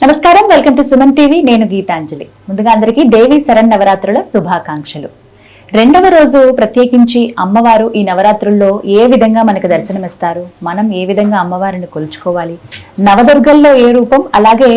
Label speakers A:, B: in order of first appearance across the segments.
A: నమస్కారం, welcome to Suman TV. నేను గీతాంజలి. ముందుగా అందరికీ దేవి శరన్నవరాత్రుల శుభాకాంక్షలు. రెండవ రోజు ప్రత్యేకించి అమ్మవారు ఈ నవరాత్రుల్లో ఏ విధంగా మనకు దర్శనమిస్తారు, మనం ఏ విధంగా అమ్మవారిని కొలుచుకోవాలి, నవదుర్గల్లో ఏ రూపం, అలాగే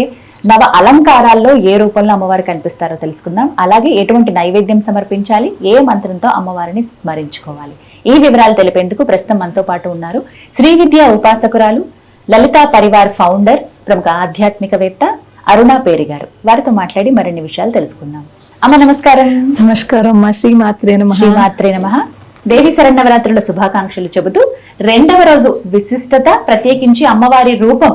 A: నవ అలంకారాల్లో ఏ రూపంలో అమ్మవారు కనిపిస్తారో తెలుసుకుందాం. అలాగే ఎటువంటి నైవేద్యం సమర్పించాలి, ఏ మంత్రంతో అమ్మవారిని స్మరించుకోవాలి, ఈ వివరాలు తెలిపేందుకు ప్రస్తుతం మనతో పాటు ఉన్నారు శ్రీ విద్యా ఉపాసకురాలు, లలితా పరివార్ ఫౌండర్, ప్రముఖ ఆధ్యాత్మికవేత్త అరుణా పేరి గారు. వారితో మాట్లాడి మరిన్ని విషయాలు తెలుసుకుందాం. అమ్మ నమస్కారం.
B: నమస్కారం అమ్మా. శ్రీమాత్రే నమః.
A: శ్రీమాత్రే నమః. దేవి శరన్నవరాత్రుల శుభాకాంక్షలు చెబుతూ రెండవ రోజు విశిష్టత, ప్రత్యేకించి అమ్మవారి రూపం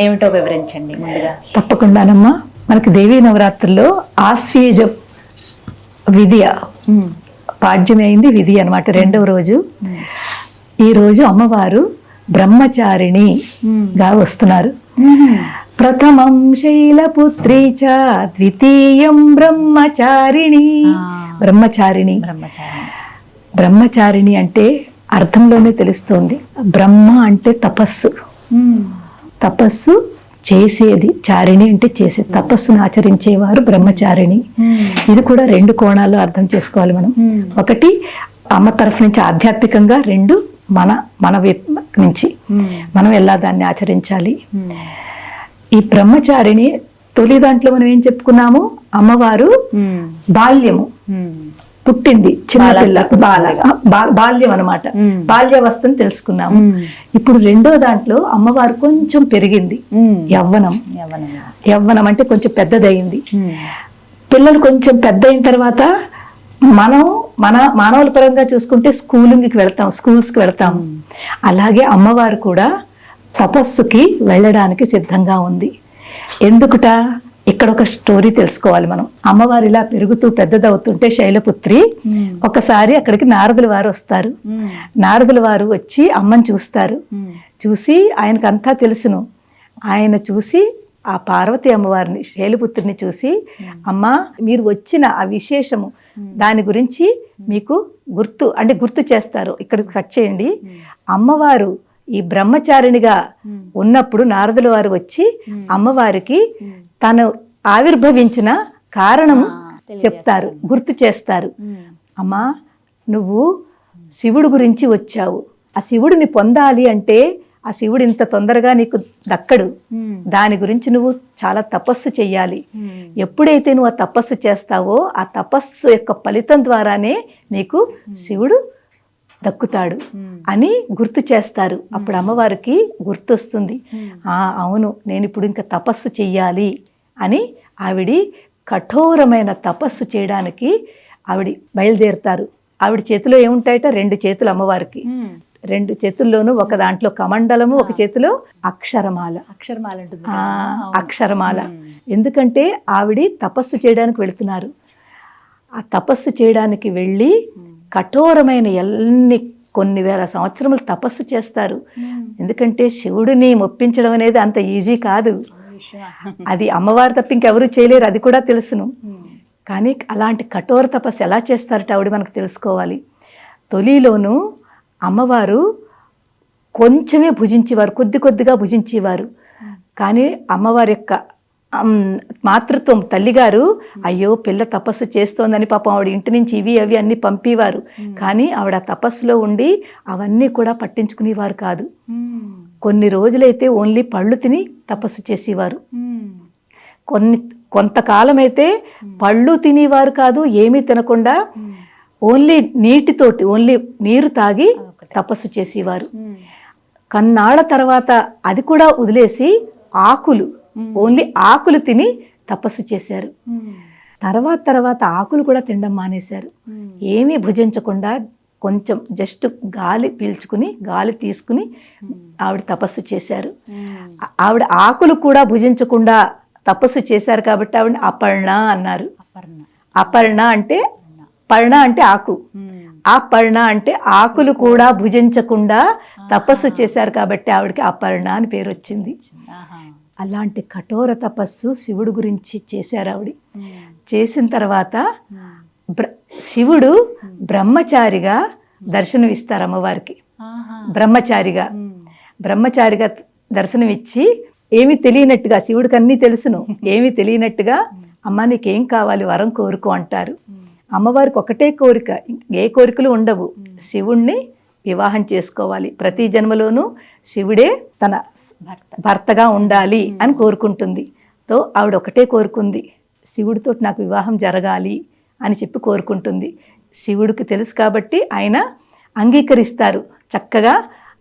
A: ఏమిటో వివరించండి ముందుగా.
B: తప్పకుండానమ్మా. మనకి దేవీ నవరాత్రుల్లో ఆశ్వీజ విధియ పాడ్యమైంది విధి అన్నమాట. రెండవ రోజు. ఈ రోజు అమ్మవారు బ్రహ్మచారిణిగా వస్తున్నారు. ప్రథమం శైలపుత్రీ చ ద్వితీయం బ్రహ్మచారిణి. బ్రహ్మచారిణి బ్రహ్మచారిణి అంటే అర్థంలోనే తెలుస్తోంది. బ్రహ్మ అంటే తపస్సు, తపస్సు చేసేది. చారిణి అంటే చేసే, తపస్సును ఆచరించేవారు బ్రహ్మచారిణి. ఇది కూడా రెండు కోణాల్లో అర్థం చేసుకోవాలి మనం. ఒకటి అమ్మ తరఫు నుంచి ఆధ్యాత్మికంగా, రెండు మన నుంచి మనం ఎలా దాన్ని ఆచరించాలి. ఈ బ్రహ్మచారిని తొలి దాంట్లో మనం ఏం చెప్పుకున్నాము, అమ్మవారు బాల్యము పుట్టింది, చిన్నపిల్ల, బాల్యం అనమాట, బాల్యావస్థను తెలుసుకున్నాము. ఇప్పుడు రెండో దాంట్లో అమ్మవారు కొంచెం పెరిగింది, యవ్వనం. యవ్వనం అంటే కొంచెం పెద్దదయింది. పిల్లలు కొంచెం పెద్ద అయిన తర్వాత మనం మానవుల పరంగా చూసుకుంటే స్కూల్స్కి వెళ్తాం. అలాగే అమ్మవారు కూడా తపస్సుకి వెళ్ళడానికి సిద్ధంగా ఉంది. ఎందుకుట, ఇక్కడ ఒక స్టోరీ తెలుసుకోవాలి మనం. అమ్మవారు ఇలా పెరుగుతూ పెద్దదవుతుంటే శైలపుత్రి ఒకసారి అక్కడికి నారదుల వారు వస్తారు. నారదుల వారు వచ్చి అమ్మని చూస్తారు. చూసి ఆయనకంతా తెలుసును. ఆయన చూసి ఆ పార్వతి అమ్మవారిని, శైలపుత్రిని చూసి, అమ్మా మీరు వచ్చిన ఆ విశేషము దాని గురించి మీకు గుర్తు చేస్తారు. ఇక్కడ కట్ చేయండి. అమ్మవారు ఈ బ్రహ్మచారిణిగా ఉన్నప్పుడు నారదుల వారు వచ్చి అమ్మవారికి తను ఆవిర్భవించిన కారణం చెప్తారు, గుర్తు చేస్తారు. అమ్మా నువ్వు శివుడు గురించి వచ్చావు, ఆ శివుడిని పొందాలి అంటే ఆ శివుడు ఇంత తొందరగా నీకు దక్కడు. దాని గురించి నువ్వు చాలా తపస్సు చెయ్యాలి. ఎప్పుడైతే నువ్వు ఆ తపస్సు చేస్తావో ఆ తపస్సు యొక్క ఫలితం ద్వారానే నీకు శివుడు దక్కుతాడు అని గుర్తు చేస్తారు. అప్పుడు అమ్మవారికి గుర్తొస్తుంది, అవును నేను ఇప్పుడు ఇంకా తపస్సు చెయ్యాలి అని. ఆవిడి కఠోరమైన తపస్సు చేయడానికి ఆవిడ బయలుదేరుతారు. ఆవిడ చేతిలో ఏముంటాయట, 2 చేతులు అమ్మవారికి. 2 చేతుల్లోనూ ఒక దాంట్లో కమండలము, ఒక చేతిలో అక్షరమాల. అక్షరమాల. ఎందుకంటే ఆవిడ తపస్సు చేయడానికి వెళుతున్నారు. ఆ తపస్సు చేయడానికి వెళ్ళి కఠోరమైన కొన్ని వేల సంవత్సరములు తపస్సు చేస్తారు. ఎందుకంటే శివుడిని మొప్పించడం అనేది అంత ఈజీ కాదు. అది అమ్మవారు తప్ప ఇంకెవరూ చేయలేరు, అది కూడా తెలుసును. కానీ అలాంటి కఠోర తపస్సు ఎలా చేస్తారట ఆవిడ మనకు తెలుసుకోవాలి. తొలిలోను అమ్మవారు కొంచెమే భుజించేవారు, కొద్దిగా భుజించేవారు. కానీ అమ్మవారి యొక్క మాతృత్వం, తల్లిగారు అయ్యో పిల్ల తపస్సు చేస్తోందని పాపం ఆవిడ ఇంటి నుంచి ఇవి అవి అన్ని పంపేవారు. కానీ ఆవిడ తపస్సులో ఉండి అవన్నీ కూడా పట్టించుకునేవారు కాదు. కొన్ని రోజులైతే ఓన్లీ పళ్ళు తిని తపస్సు చేసేవారు. కొంతకాలం అయితే పళ్ళు తినేవారు కాదు, ఏమీ తినకుండా ఓన్లీ నీరు తాగి తపస్సు చేసేవారు. కన్నాళ్ళ తర్వాత అది కూడా వదిలేసి ఓన్లీ ఆకులు తిని తపస్సు చేశారు. తర్వాత ఆకులు కూడా తినడం మానేశారు. ఏమీ భుజించకుండా కొంచెం జస్ట్ గాలి పీల్చుకుని, గాలి తీసుకుని ఆవిడ తపస్సు చేశారు. ఆవిడ ఆకులు కూడా భుజించకుండా తపస్సు చేశారు కాబట్టి ఆవిడ అపర్ణ అన్నారు. అపర్ణ అంటే, పర్ణ అంటే ఆకు, అపర్ణ అంటే ఆకులు కూడా భుజించకుండా తపస్సు చేశారు కాబట్టి ఆవిడకి అపర్ణ అని పేరు వచ్చింది. అలాంటి కఠోర తపస్సు శివుడు గురించి చేశారు ఆవిడ. చేసిన తర్వాత శివుడు బ్రహ్మచారిగా దర్శనమిస్తారు అమ్మవారికి. బ్రహ్మచారిగా దర్శనమిచ్చి ఏమీ తెలియనట్టుగా, శివుడికి అన్నీ తెలుసును, ఏమీ తెలియనట్టుగా అమ్మ నీకేం కావాలి వరం కోరుకో అంటారు. అమ్మవారికి ఒకటే కోరిక, ఏ కోరికలు ఉండవు, శివుణ్ణి వివాహం చేసుకోవాలి, ప్రతి జన్మలోనూ శివుడే తన భర్తగా ఉండాలి అని కోరుకుంటుంది. తో ఆవిడ ఒకటే కోరుకుంది, శివుడితో నాకు వివాహం జరగాలి అని చెప్పి కోరుకుంటుంది. శివుడికి తెలుసు కాబట్టి ఆయన అంగీకరిస్తారు, చక్కగా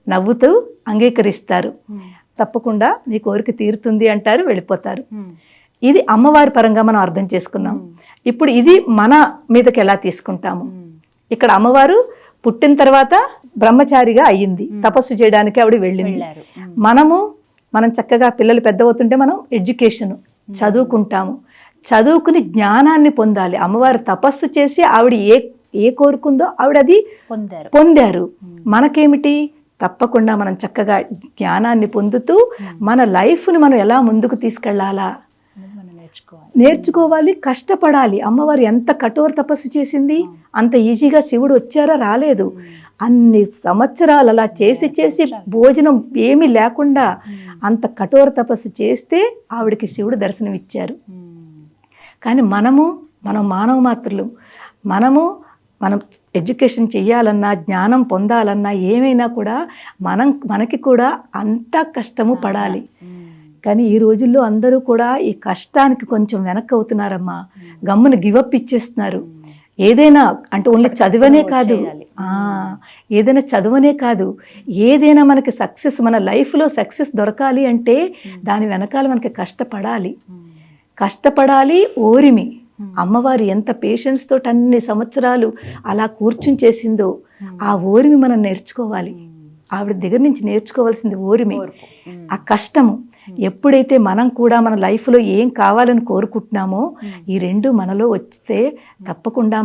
B: నవ్వుతూ అంగీకరిస్తారు. తప్పకుండా నీ కోరిక తీరుతుంది అంటారు, వెళ్ళిపోతారు. ఇది అమ్మవారి పరంగా మనం అర్థం చేసుకున్నాం. ఇప్పుడు ఇది మన మీదకి ఎలా తీసుకుంటాము? ఇక్కడ అమ్మవారు పుట్టిన తర్వాత బ్రహ్మచారిగా అయ్యింది, తపస్సు చేయడానికి ఆవిడ వెళ్ళింది. మనం చక్కగా పిల్లలు పెద్ద అవుతుంటే మనం ఎడ్యుకేషన్ చదువుకుంటాము, చదువుకుని జ్ఞానాన్ని పొందాలి. అమ్మవారు తపస్సు చేసి ఆవిడ ఏ కోరుకుందో ఆవిడ అది పొందారు. మనకేమిటి? తప్పకుండా మనం చక్కగా జ్ఞానాన్ని పొందుతూ మన లైఫ్ని మనం ఎలా ముందుకు తీసుకెళ్లాలా నేర్చుకోవాలి, కష్టపడాలి. అమ్మవారు ఎంత కఠోర తపస్సు చేసింది, అంత ఈజీగా శివుడు వచ్చారా? రాలేదు. అన్ని సంవత్సరాలు అలా చేసి భోజనం ఏమీ లేకుండా అంత కఠోర తపస్సు చేస్తే ఆవిడకి శివుడు దర్శనమిచ్చారు. కానీ మనం మానవ మాత్రులు, మనం ఎడ్యుకేషన్ చెయ్యాలన్నా, జ్ఞానం పొందాలన్నా, ఏమైనా కూడా మనకి కూడా అంత కష్టము పడాలి. కానీ ఈ రోజుల్లో అందరూ కూడా ఈ కష్టానికి కొంచెం వెనక్కి అవుతున్నారమ్మా, గమ్మున గివప్ ఇచ్చేస్తున్నారు. ఏదైనా అంటే ఓన్లీ చదువనే కాదు, ఏదైనా మనకి సక్సెస్, మన లైఫ్లో సక్సెస్ దొరకాలి అంటే దాని వెనకాల మనకి కష్టపడాలి, ఓరిమి. అమ్మవారు ఎంత పేషెన్స్ తోటి అన్ని సంవత్సరాలు అలా కూర్చుని చేసిందో ఆ ఓరిమి మనం నేర్చుకోవాలి. ఆవిడ దగ్గర నుంచి నేర్చుకోవాల్సింది ఓరిమి, ఆ కష్టము. ఎప్పుడైతే మనం కూడా మన లైఫ్లో ఏం కావాలని కోరుకుంటున్నామో ఈ రెండు మనలో వస్తే తప్పకుండా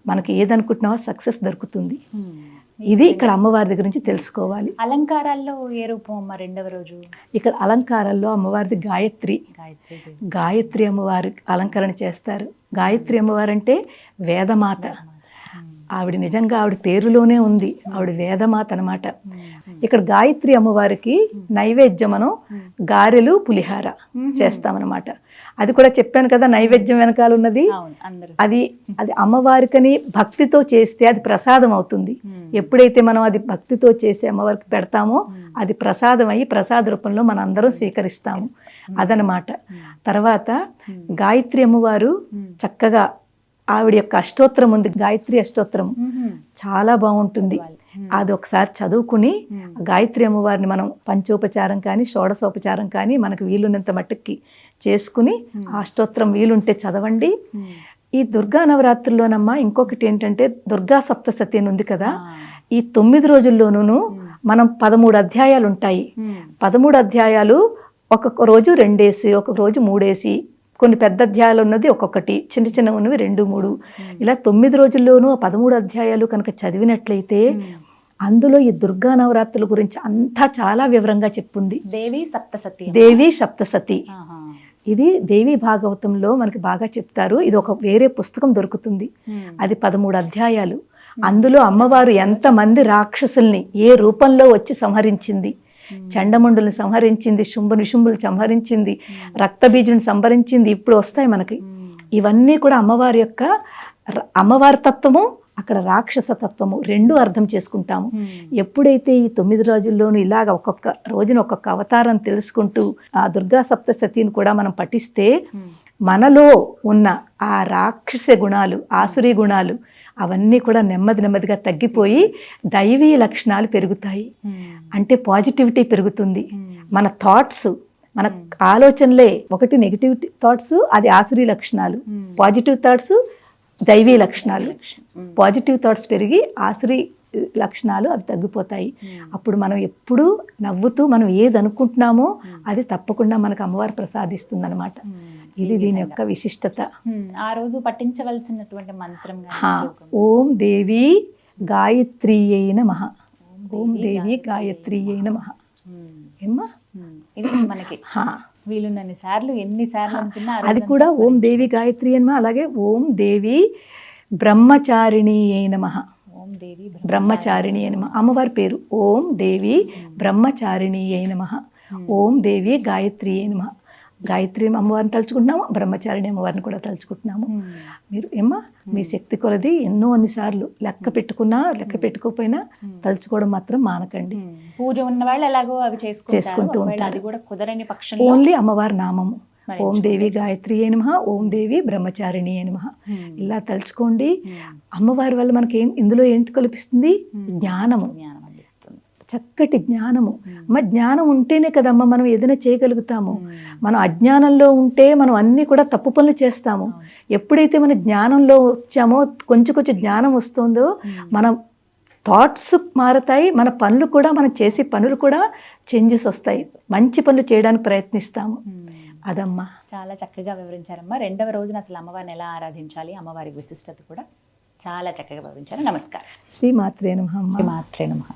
B: మనకి ఏదనుకుంటున్నామో సక్సెస్ దొరుకుతుంది. ఇది ఇక్కడ అమ్మవారి దగ్గర నుంచి తెలుసుకోవాలి.
A: అలంకారాల్లో ఏ రూపం అమ్మ రెండవ రోజు? ఇక్కడ
B: అలంకారాల్లో అమ్మవారిది గాయత్రి అమ్మవారి అలంకరణ చేస్తారు. గాయత్రి అమ్మవారు అంటే వేదమాత. ఆవిడ నిజంగా ఆవిడ పేరులోనే ఉంది, ఆవిడ వేదమాత అనమాట. ఇక్కడ గాయత్రి అమ్మవారికి నైవేద్యం మనం గారెలు, పులిహార చేస్తామన్నమాట. అది కూడా చెప్పాను కదా, నైవేద్యం వెనకాల ఉన్నది అది అమ్మవారికని భక్తితో చేస్తే అది ప్రసాదం అవుతుంది. ఎప్పుడైతే మనం అది భక్తితో చేసి అమ్మవారికి పెడతామో అది ప్రసాదం అయ్యి ప్రసాద రూపంలో మనం అందరం స్వీకరిస్తాము, అదనమాట. తర్వాత గాయత్రి అమ్మవారు చక్కగా ఆవిడ యొక్క అష్టోత్తరం ఉంది, గాయత్రి అష్టోత్తరం చాలా బాగుంటుంది. అది ఒకసారి చదువుకుని గాయత్రి అమ్మవారిని మనం పంచోపచారం కానీ షోడశోపచారం కానీ మనకు వీలున్నంత మట్టుకి చేసుకుని ఆ అష్టోత్తరం వీలుంటే చదవండి. ఈ దుర్గా నవరాత్రుల్లోనమ్మా ఇంకొకటి ఏంటంటే దుర్గా సప్తశతి ఉంది కదా, ఈ 9 రోజుల్లోనూ మనం 13 అధ్యాయాలు ఉంటాయి. 13 అధ్యాయాలు ఒక్కొక్క రోజు 2 వేసి, ఒక్కొక్క రోజు 3 వేసి, కొన్ని పెద్ద అధ్యాయాలు ఉన్నది ఒక్కొక్కటి, చిన్న ఉన్నవి 2, 3, ఇలా 9 రోజుల్లోనూ 13 అధ్యాయాలు కనుక చదివినట్లయితే అందులో ఈ దుర్గా నవరాత్రుల గురించి అంతా చాలా వివరంగా చెప్పుంది. దేవి సప్తసతి ఇది దేవి భాగవతంలో మనకి బాగా చెప్తారు. ఇది ఒక వేరే పుస్తకం దొరుకుతుంది, అది 13 అధ్యాయాలు. అందులో అమ్మవారు ఎంతమంది రాక్షసుల్ని ఏ రూపంలో వచ్చి సంహరించింది, చండముండుల్ని సంహరించింది, శుంభుని సంహరించింది, రక్తబీజుని సంహరించింది, ఇప్పుడు వస్తాయి మనకి. ఇవన్నీ కూడా అమ్మవారి తత్వము, అక్కడ రాక్షస తత్వము రెండు అర్థం చేసుకుంటాము. ఎప్పుడైతే ఈ 9 రోజుల్లోనూ ఇలాగ ఒక్కొక్క రోజున ఒక్కొక్క అవతారం తెలుసుకుంటూ ఆ దుర్గా సప్తశతిని కూడా మనం పఠిస్తే మనలో ఉన్న ఆ రాక్షస గుణాలు, ఆసురీ గుణాలు అవన్నీ కూడా నెమ్మదిగా తగ్గిపోయి దైవీ లక్షణాలు పెరుగుతాయి. అంటే పాజిటివిటీ పెరుగుతుంది. మన థాట్స్, మన ఆలోచనలే, ఒకటి నెగిటివ్ థాట్స్ అది ఆసురీ లక్షణాలు, పాజిటివ్ థాట్స్ దైవీ లక్షణాలు. పాజిటివ్ థాట్స్ పెరిగి ఆసురీ లక్షణాలు అవి తగ్గిపోతాయి. అప్పుడు మనం ఎప్పుడూ నవ్వుతూ మనం ఏది అనుకుంటున్నామో అది తప్పకుండా మనకు అమ్మవారు ప్రసాదిస్తుంది అనమాట. ఇది దీని యొక్క విశిష్టత.
A: ఆ రోజు పఠించవలసినటువంటి మంత్రం
B: ఓం దేవి గాయత్రీయై నమః. ఓం దేవి గాయత్రీయై నమః. ఏమ్మా
A: ఇది మనకి వీలున్నన్ని సార్లు, ఎన్నిసార్లు అనుకున్నా
B: అది కూడా ఓం దేవి గాయత్రి నమః. అలాగే ఓం దేవి బ్రహ్మచారిణి అయిన నమః.
A: ఓం దేవి
B: బ్రహ్మచారిణి అయిన నమః అమ్మవారి పేరు. ఓం దేవి బ్రహ్మచారిణి అయిన నమః. ఓం దేవి గాయత్రి నమ. గాయత్రి అమ్మవారిని తలుచుకుంటున్నాము, బ్రహ్మచారిణి అమ్మవారిని కూడా తలుచుకుంటున్నాము. మీరు ఏమ్మా మీ శక్తి కొలది అన్నిసార్లు లెక్క పెట్టుకున్నా లెక్క పెట్టుకోకపోయినా తలుచుకోవడం మాత్రం మానకండి.
A: పూజ ఉన్న వాళ్ళు ఎలాగో అవి
B: చేసుకుంటూ ఉంటారు.
A: అది కూడా కుదరని పక్షంలో
B: ఓన్లీ అమ్మవారి నామము ఓం దేవి గాయత్రి నమ, ఓం దేవి బ్రహ్మచారిణి నమ. ఇలా తలుచుకోండి. అమ్మవారి వల్ల మనకి ఇందులో ఏంటి కల్పిస్తుంది? జ్ఞానము,
A: జ్ఞానం అందిస్తుంది.
B: చక్కటి జ్ఞానము. జ్ఞానం ఉంటేనే కదమ్మా మనం ఏదైనా చేయగలుగుతాము. మనం అజ్ఞానంలో ఉంటే మనం అన్నీ కూడా తప్పు పనులు చేస్తాము. ఎప్పుడైతే మన జ్ఞానంలో వచ్చామో, కొంచెం కొంచెం జ్ఞానం వస్తుందో మన థాట్స్ మారతాయి, మన పనులు కూడా, మనం చేసే పనులు కూడా చేంజెస్ వస్తాయి. మంచి పనులు చేయడానికి ప్రయత్నిస్తాము. అదమ్మా.
A: చాలా చక్కగా వివరించారమ్మా. 2వ రోజున అసలు అమ్మవారిని ఎలా ఆరాధించాలి, అమ్మవారి విశిష్టత కూడా చాలా చక్కగా వివరించారు. నమస్కారం.
B: శ్రీమాత్రే నమః.
A: శ్రీమాత్రే నమః.